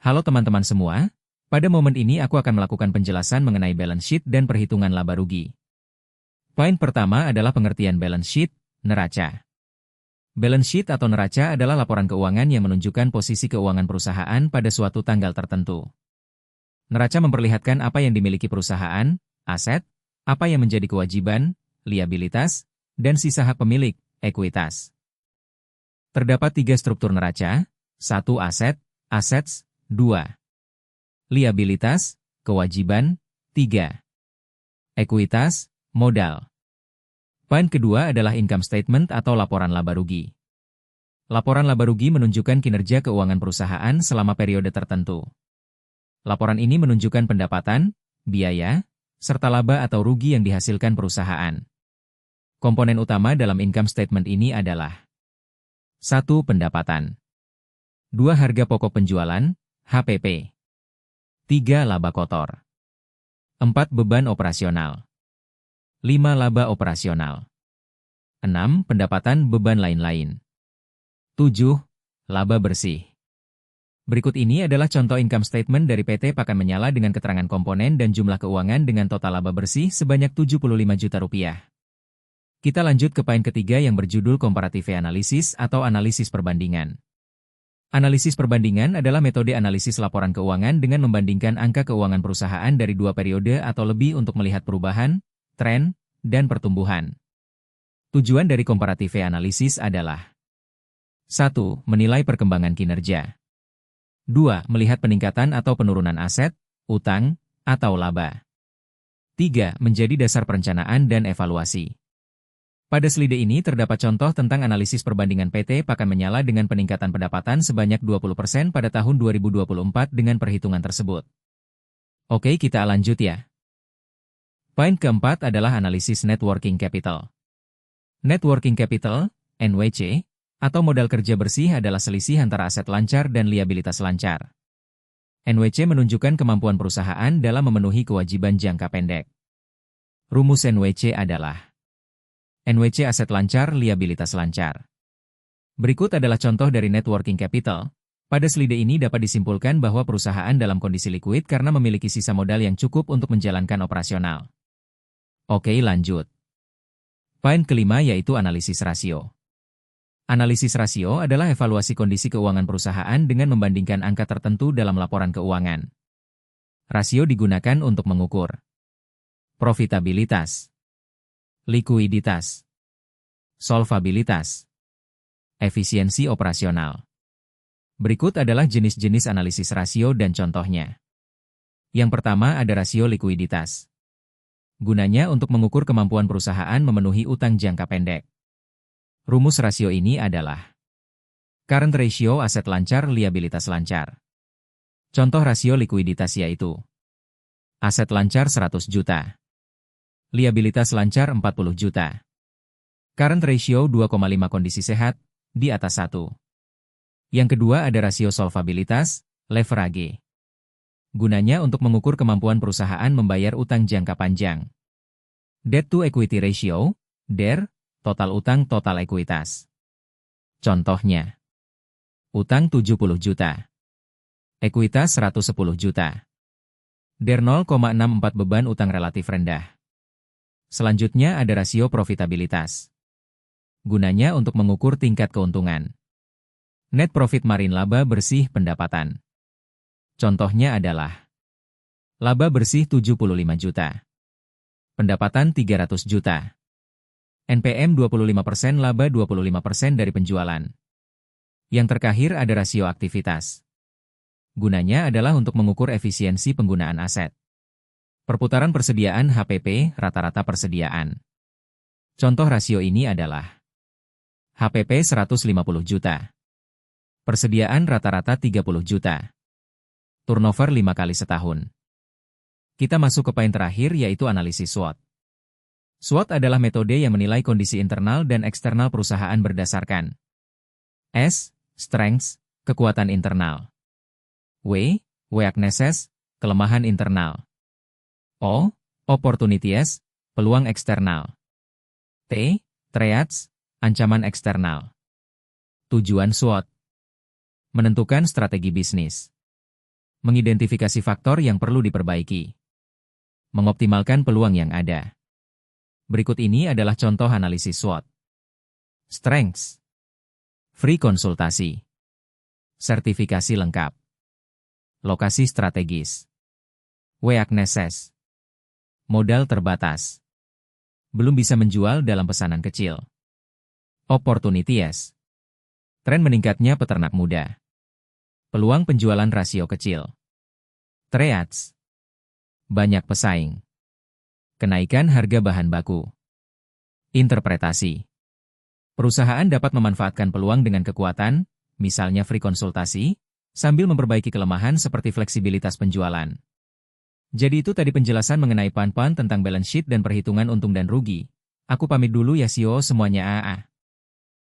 Halo teman-teman semua, pada momen ini aku akan melakukan penjelasan mengenai balance sheet dan perhitungan laba rugi. Poin pertama adalah pengertian balance sheet, neraca. Balance sheet atau neraca adalah laporan keuangan yang menunjukkan posisi keuangan perusahaan pada suatu tanggal tertentu. Neraca memperlihatkan apa yang dimiliki perusahaan, aset, apa yang menjadi kewajiban, liabilitas, dan sisa hak pemilik, ekuitas. Terdapat 3 struktur neraca, 1 aset, assets, 2. Liabilitas, kewajiban, 3. Ekuitas, modal. Poin kedua adalah income statement atau laporan laba rugi. Laporan laba rugi menunjukkan kinerja keuangan perusahaan selama periode tertentu. Laporan ini menunjukkan pendapatan, biaya, serta laba atau rugi yang dihasilkan perusahaan. Komponen utama dalam income statement ini adalah 1. Pendapatan, 2. Harga pokok penjualan, HPP, 3. Laba kotor, 4. Beban operasional, 5. Laba operasional, 6. Pendapatan beban lain-lain, 7. Laba bersih. Berikut ini adalah contoh income statement dari PT Pakan Menyala dengan keterangan komponen dan jumlah keuangan dengan total laba bersih sebanyak Rp75 juta. Kita lanjut ke poin ketiga yang berjudul comparative analysis atau analisis perbandingan. Analisis perbandingan adalah metode analisis laporan keuangan dengan membandingkan angka keuangan perusahaan dari 2 periode atau lebih untuk melihat perubahan, tren, dan pertumbuhan. Tujuan dari comparative analysis adalah 1. Menilai perkembangan kinerja, 2. Melihat peningkatan atau penurunan aset, utang, atau laba, 3. Menjadi dasar perencanaan dan evaluasi. Pada slide ini terdapat contoh tentang analisis perbandingan PT Pakan Menyala dengan peningkatan pendapatan sebanyak 20% pada tahun 2024 dengan perhitungan tersebut. Oke, kita lanjut ya. Poin keempat adalah analisis net working capital. Net working capital, NWC, atau modal kerja bersih adalah selisih antara aset lancar dan liabilitas lancar. NWC menunjukkan kemampuan perusahaan dalam memenuhi kewajiban jangka pendek. Rumus NWC adalah NWC aset lancar, liabilitas lancar. Berikut adalah contoh dari net working capital. Pada slide ini dapat disimpulkan bahwa perusahaan dalam kondisi likuid karena memiliki sisa modal yang cukup untuk menjalankan operasional. Oke, lanjut. Poin kelima yaitu analisis rasio. Analisis rasio adalah evaluasi kondisi keuangan perusahaan dengan membandingkan angka tertentu dalam laporan keuangan. Rasio digunakan untuk mengukur profitabilitas, likuiditas, solvabilitas, efisiensi operasional. Berikut adalah jenis-jenis analisis rasio dan contohnya. Yang pertama ada rasio likuiditas. Gunanya untuk mengukur kemampuan perusahaan memenuhi utang jangka pendek. Rumus rasio ini adalah current ratio aset lancar, liabilitas lancar. Contoh rasio likuiditas yaitu aset lancar 100 juta. Liabilitas lancar 40 juta. Current ratio 2,5 kondisi sehat, di atas 1. Yang kedua ada rasio solvabilitas, leverage. Gunanya untuk mengukur kemampuan perusahaan membayar utang jangka panjang. Debt to equity ratio, DER, total utang total ekuitas. Contohnya, utang 70 juta. Ekuitas 110 juta. DER 0,64 beban utang relatif rendah. Selanjutnya ada rasio profitabilitas. Gunanya untuk mengukur tingkat keuntungan. Net profit margin laba bersih pendapatan. Contohnya adalah laba bersih 75 juta. Pendapatan 300 juta. NPM 25%, laba 25% dari penjualan. Yang terakhir ada rasio aktivitas. Gunanya adalah untuk mengukur efisiensi penggunaan aset. Perputaran persediaan HPP, rata-rata persediaan. Contoh rasio ini adalah HPP 150 juta. Persediaan rata-rata 30 juta. Turnover 5 kali setahun. Kita masuk ke poin terakhir yaitu analisis SWOT. SWOT adalah metode yang menilai kondisi internal dan eksternal perusahaan berdasarkan S. Strengths, kekuatan internal. W. Weaknesses, kelemahan internal. O. Opportunities, peluang eksternal. T. Threats, ancaman eksternal. Tujuan SWOT. Menentukan strategi bisnis. Mengidentifikasi faktor yang perlu diperbaiki. Mengoptimalkan peluang yang ada. Berikut ini adalah contoh analisis SWOT. Strengths. Free konsultasi. Sertifikasi lengkap. Lokasi strategis. Weaknesses. Modal terbatas. Belum bisa menjual dalam pesanan kecil. Opportunities. Tren meningkatnya peternak muda. Peluang penjualan rasio kecil. Threats. Banyak pesaing. Kenaikan harga bahan baku. Interpretasi. Perusahaan dapat memanfaatkan peluang dengan kekuatan, misalnya free konsultasi, sambil memperbaiki kelemahan seperti fleksibilitas penjualan. Jadi itu tadi penjelasan mengenai pan-pan tentang balance sheet dan perhitungan untung dan rugi. Aku pamit dulu ya CEO semuanya.